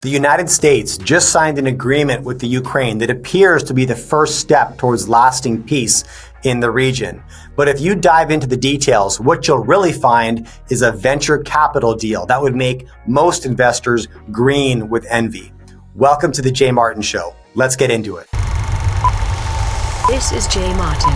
The United States just signed an agreement with the Ukraine that appears to be the first step towards lasting peace in the region. But if you dive into the details, what you'll really find is a venture capital deal that would make most investors green with envy. Welcome to the Jay Martin Show. Let's get into it. This is Jay Martin.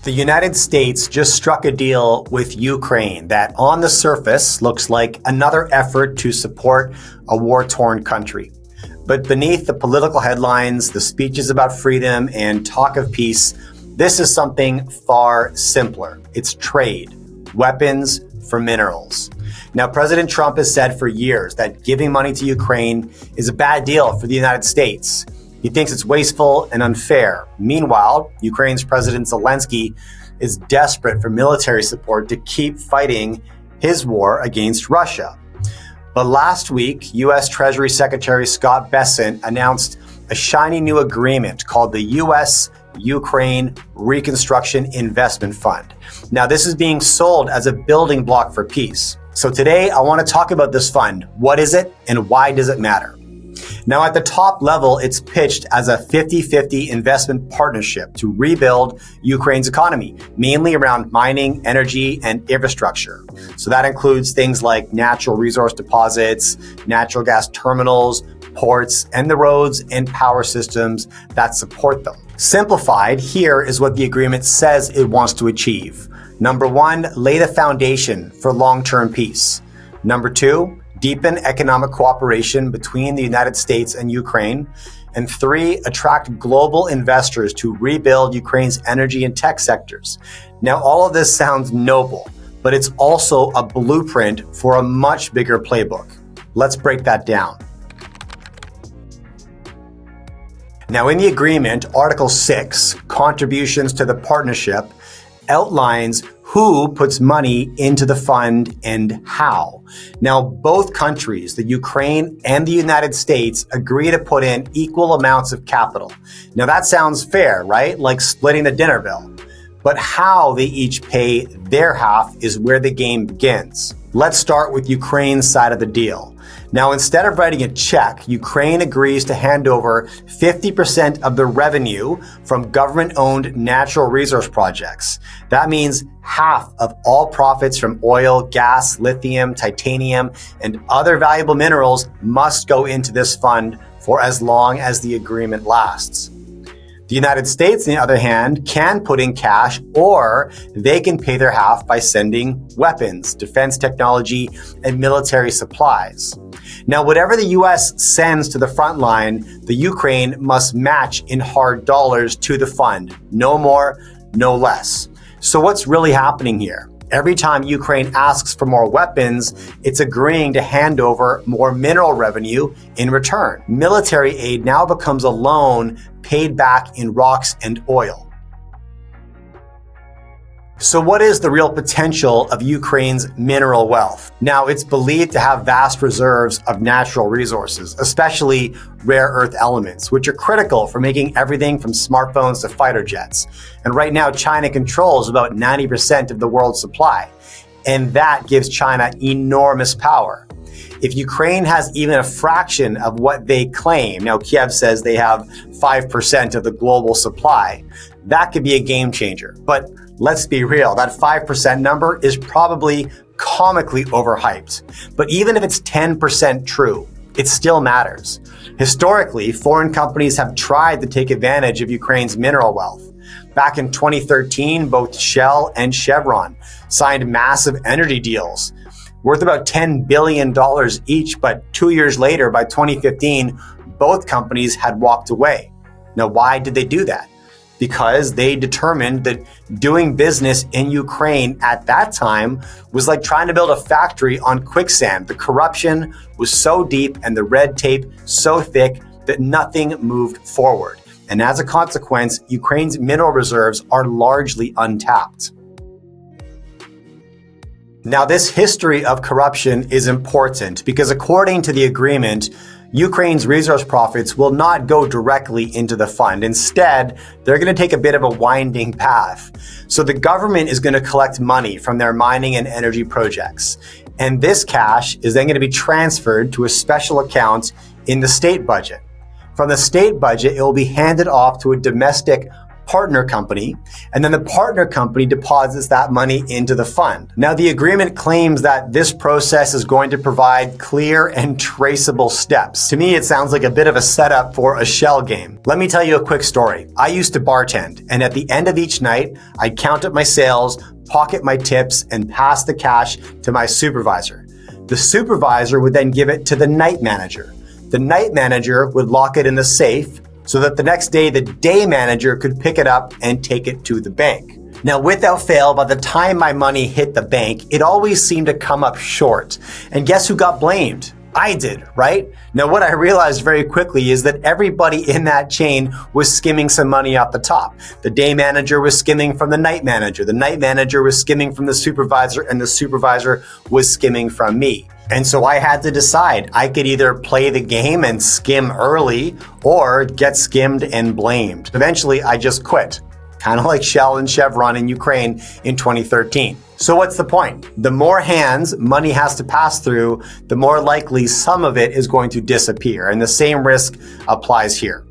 The United States just struck a deal with Ukraine that on the surface looks like another effort to support a war-torn country. But beneath the political headlines, the speeches about freedom and talk of peace, this is something far simpler. It's trade, weapons for minerals. Now, President Trump has said for years that giving money to Ukraine is a bad deal for the United States. He thinks it's wasteful and unfair. Meanwhile, Ukraine's President Zelensky is desperate for military support to keep fighting his war against Russia. But last week, U.S. Treasury Secretary Scott Bessent announced a shiny new agreement called the U.S.-Ukraine Reconstruction Investment Fund. Now, this is being sold as a building block for peace. So today, I want to talk about this fund. What is it and why does it matter? Now, at the top level, it's pitched as a 50-50 investment partnership to rebuild Ukraine's economy, mainly around mining, energy, and infrastructure. So that includes things like natural resource deposits, natural gas terminals, ports, and the roads and power systems that support them. Simplified, here is what the agreement says it wants to achieve. Number one, lay the foundation for long-term peace. Number two, deepen economic cooperation between the United States and Ukraine. And three, attract global investors to rebuild Ukraine's energy and tech sectors. Now, all of this sounds noble, but it's also a blueprint for a much bigger playbook. Let's break that down. Now, in the agreement, Article 6, Contributions to the Partnership, outlines who puts money into the fund and how. Now, both countries, the Ukraine and the United States, agree to put in equal amounts of capital. Now, that sounds fair, right? Like splitting the dinner bill. But how they each pay their half is where the game begins. Let's start with Ukraine's side of the deal. Now, instead of writing a check, Ukraine agrees to hand over 50% of the revenue from government-owned natural resource projects. That means half of all profits from oil, gas, lithium, titanium, and other valuable minerals must go into this fund for as long as the agreement lasts. The United States, on the other hand, can put in cash, or they can pay their half by sending weapons, defense technology, and military supplies. Now, whatever the U.S. sends to the front line, the Ukraine must match in hard dollars to the fund. No more, no less. So what's really happening here? Every time Ukraine asks for more weapons, it's agreeing to hand over more mineral revenue in return. Military aid now becomes a loan paid back in rocks and oil. So what is the real potential of Ukraine's mineral wealth? Now, it's believed to have vast reserves of natural resources, especially rare earth elements, which are critical for making everything from smartphones to fighter jets. And right now, China controls about 90% of the world's supply. And that gives China enormous power. If Ukraine has even a fraction of what they claim, now Kiev says they have 5% of the global supply, that could be a game changer. But let's be real, that 5% number is probably comically overhyped. But even if it's 10% true, it still matters. Historically, foreign companies have tried to take advantage of Ukraine's mineral wealth. Back in 2013, both Shell and Chevron signed massive energy deals worth about $10 billion each, but 2 years later, by 2015, both companies had walked away. Now, why did they do that? Because they determined that doing business in Ukraine at that time was like trying to build a factory on quicksand. The corruption was so deep and the red tape so thick that nothing moved forward. And as a consequence, Ukraine's mineral reserves are largely untapped. Now, this history of corruption is important because according to the agreement, Ukraine's resource profits will not go directly into the fund. Instead, they're going to take a bit of a winding path. So the government is going to collect money from their mining and energy projects. And this cash is then going to be transferred to a special account in the state budget. From the state budget, it will be handed off to a domestic partner company, and then the partner company deposits that money into the fund. Now, the agreement claims that this process is going to provide clear and traceable steps. To me, it sounds like a bit of a setup for a shell game. Let me tell you a quick story. I used to bartend, and at the end of each night, I'd count up my sales, pocket my tips, and pass the cash to my supervisor. The supervisor would then give it to the night manager. The night manager would lock it in the safe so that the next day the day manager could pick it up and take it to the bank. Now, without fail, by the time my money hit the bank, it always seemed to come up short. And guess who got blamed? I did, right? Now, what I realized very quickly is that everybody in that chain was skimming some money off the top. The day manager was skimming from the night manager was skimming from the supervisor, and the supervisor was skimming from me. And so I had to decide. I could either play the game and skim early or get skimmed and blamed. Eventually, I just quit, kind of like Shell and Chevron in Ukraine in 2013. So what's the point? The more hands money has to pass through, the more likely some of it is going to disappear. And the same risk applies here.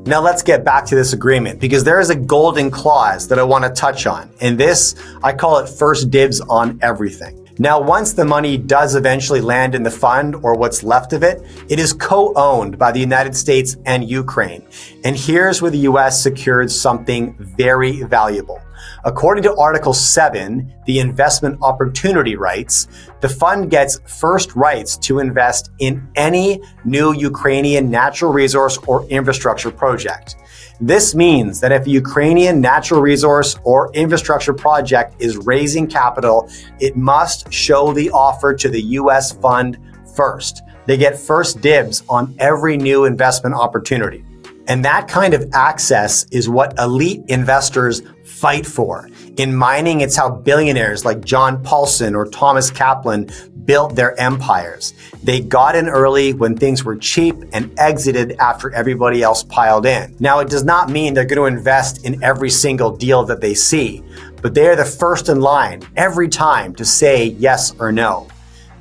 Now let's get back to this agreement, because there is a golden clause that I want to touch on. And this, I call it first dibs on everything. Now, once the money does eventually land in the fund, or what's left of it, it is co-owned by the United States and Ukraine. And here's where the US secured something very valuable. According to Article 7, the investment opportunity rights, the fund gets first rights to invest in any new Ukrainian natural resource or infrastructure project. This means that if a Ukrainian natural resource or infrastructure project is raising capital, it must show the offer to the US fund first. They get first dibs on every new investment opportunity. And that kind of access is what elite investors fight for. In mining, it's how billionaires like John Paulson or Thomas Kaplan built their empires. They got in early when things were cheap and exited after everybody else piled in. Now, it does not mean they're going to invest in every single deal that they see, but they are the first in line every time to say yes or no.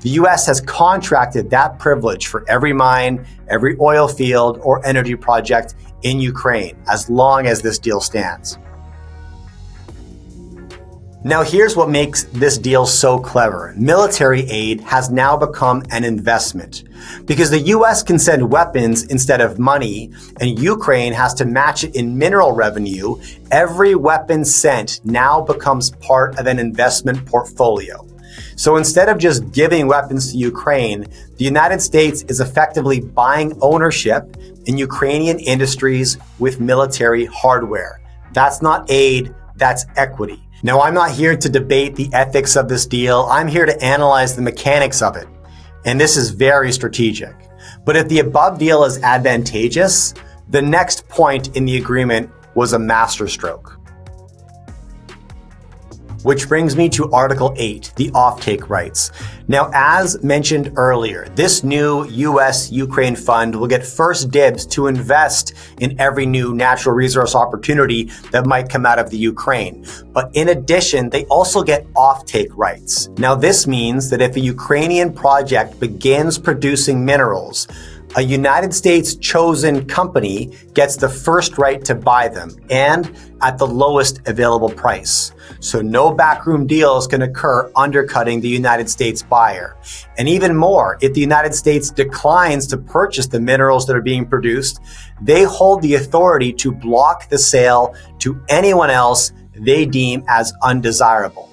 The US has contracted that privilege for every mine, every oil field, or energy project in Ukraine, as long as this deal stands. Now, here's what makes this deal so clever. Military aid has now become an investment. Because the US can send weapons instead of money, and Ukraine has to match it in mineral revenue, every weapon sent now becomes part of an investment portfolio. So instead of just giving weapons to Ukraine, the United States is effectively buying ownership in Ukrainian industries with military hardware. That's not aid, that's equity. Now, I'm not here to debate the ethics of this deal. I'm here to analyze the mechanics of it. And this is very strategic. But if the above deal is advantageous, the next point in the agreement was a masterstroke. Which brings me to Article 8, the offtake rights. Now, as mentioned earlier, this new US-Ukraine fund will get first dibs to invest in every new natural resource opportunity that might come out of the Ukraine. But in addition, they also get offtake rights. Now, this means that if a Ukrainian project begins producing minerals, a United States chosen company gets the first right to buy them, and at the lowest available price. So no backroom deals can occur undercutting the United States buyer. And even more, if the United States declines to purchase the minerals that are being produced, they hold the authority to block the sale to anyone else they deem as undesirable.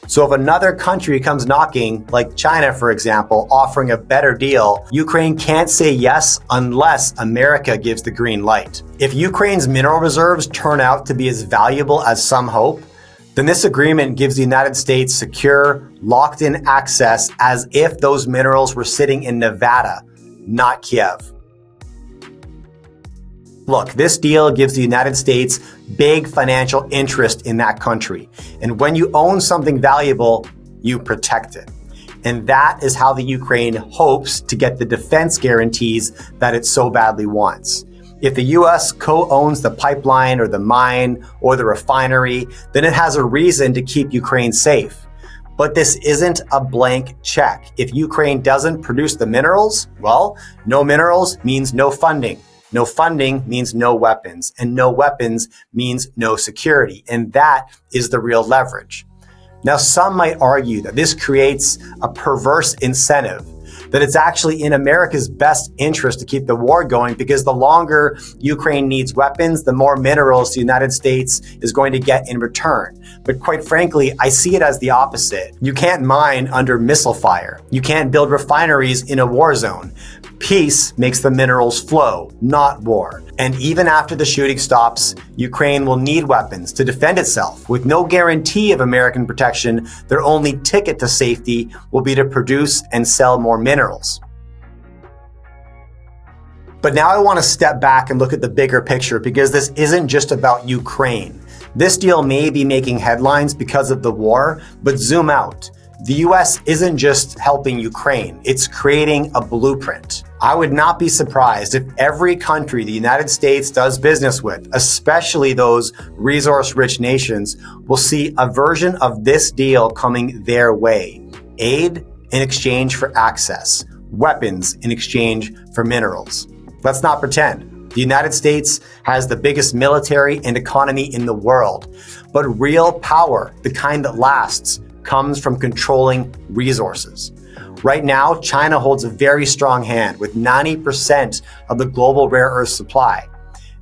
So if another country comes knocking, like China, for example, offering a better deal, Ukraine can't say yes unless America gives the green light. If Ukraine's mineral reserves turn out to be as valuable as some hope, then this agreement gives the United States secure, locked-in access as if those minerals were sitting in Nevada, not Kiev. Look, this deal gives the United States big financial interest in that country. And when you own something valuable, you protect it. And that is how the Ukraine hopes to get the defense guarantees that it so badly wants. If the US co-owns the pipeline or the mine or the refinery, then it has a reason to keep Ukraine safe. But this isn't a blank check. If Ukraine doesn't produce the minerals, well, no minerals means no funding. No funding means no weapons, and no weapons means no security. And that is the real leverage. Now, some might argue that this creates a perverse incentive, that it's actually in America's best interest to keep the war going because the longer Ukraine needs weapons, the more minerals the United States is going to get in return. But quite frankly, I see it as the opposite. You can't mine under missile fire. You can't build refineries in a war zone. Peace makes the minerals flow, not war. And even after the shooting stops, Ukraine will need weapons to defend itself. With no guarantee of American protection, their only ticket to safety will be to produce and sell more minerals. But now I want to step back and look at the bigger picture because this isn't just about Ukraine. This deal may be making headlines because of the war, but zoom out. The US isn't just helping Ukraine, it's creating a blueprint. I would not be surprised if every country the United States does business with, especially those resource-rich nations, will see a version of this deal coming their way. Aid in exchange for access, weapons in exchange for minerals. Let's not pretend. The United States has the biggest military and economy in the world, but real power, the kind that lasts, comes from controlling resources. Right now, China holds a very strong hand with 90% of the global rare earth supply.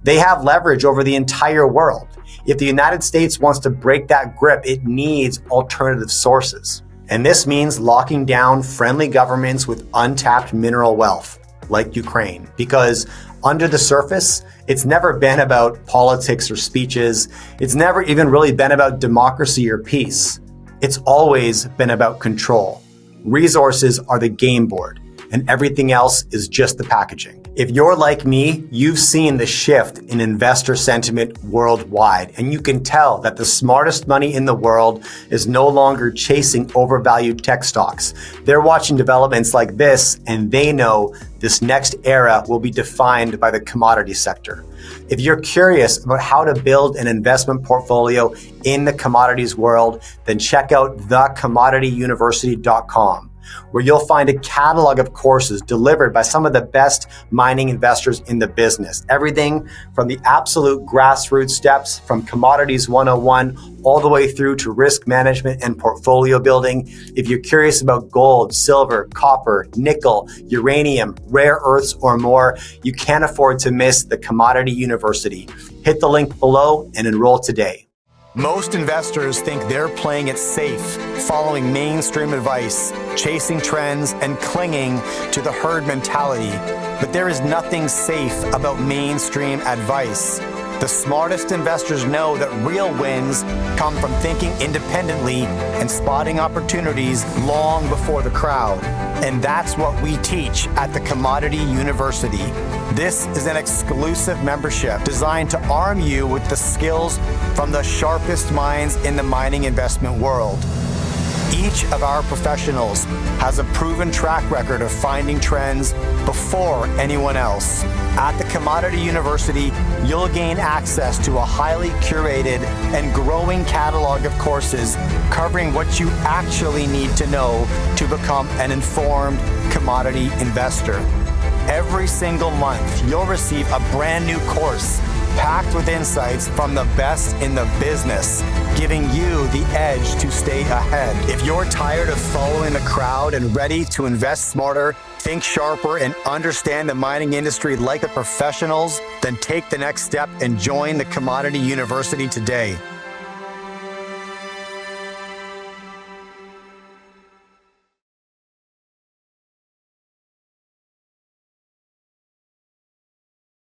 They have leverage over the entire world. If the United States wants to break that grip, it needs alternative sources. And this means locking down friendly governments with untapped mineral wealth, like Ukraine, because under the surface, it's never been about politics or speeches. It's never even really been about democracy or peace. It's always been about control. Resources are the game board, and everything else is just the packaging. If you're like me, you've seen the shift in investor sentiment worldwide, and you can tell that the smartest money in the world is no longer chasing overvalued tech stocks. They're watching developments like this, and they know this next era will be defined by the commodity sector. If you're curious about how to build an investment portfolio in the commodities world, then check out thecommodityuniversity.com, where you'll find a catalog of courses delivered by some of the best mining investors in the business. Everything from the absolute grassroots steps from Commodities 101 all the way through to risk management and portfolio building. If you're curious about gold, silver, copper, nickel, uranium, rare earths, or more, you can't afford to miss the Commodity University. Hit the link below and enroll today. Most investors think they're playing it safe, following mainstream advice, chasing trends, and clinging to the herd mentality. But there is nothing safe about mainstream advice. The smartest investors know that real wins come from thinking independently and spotting opportunities long before the crowd. And that's what we teach at the Commodity University. This is an exclusive membership designed to arm you with the skills from the sharpest minds in the mining investment world. Each of our professionals has a proven track record of finding trends before anyone else. At the Commodity University, you'll gain access to a highly curated and growing catalog of courses covering what you actually need to know to become an informed commodity investor. Every single month, you'll receive a brand new course packed with insights from the best in the business, giving you the edge to stay ahead. If you're tired of following the crowd and ready to invest smarter, think sharper, and understand the mining industry like the professionals, then take the next step and join the Commodity University today.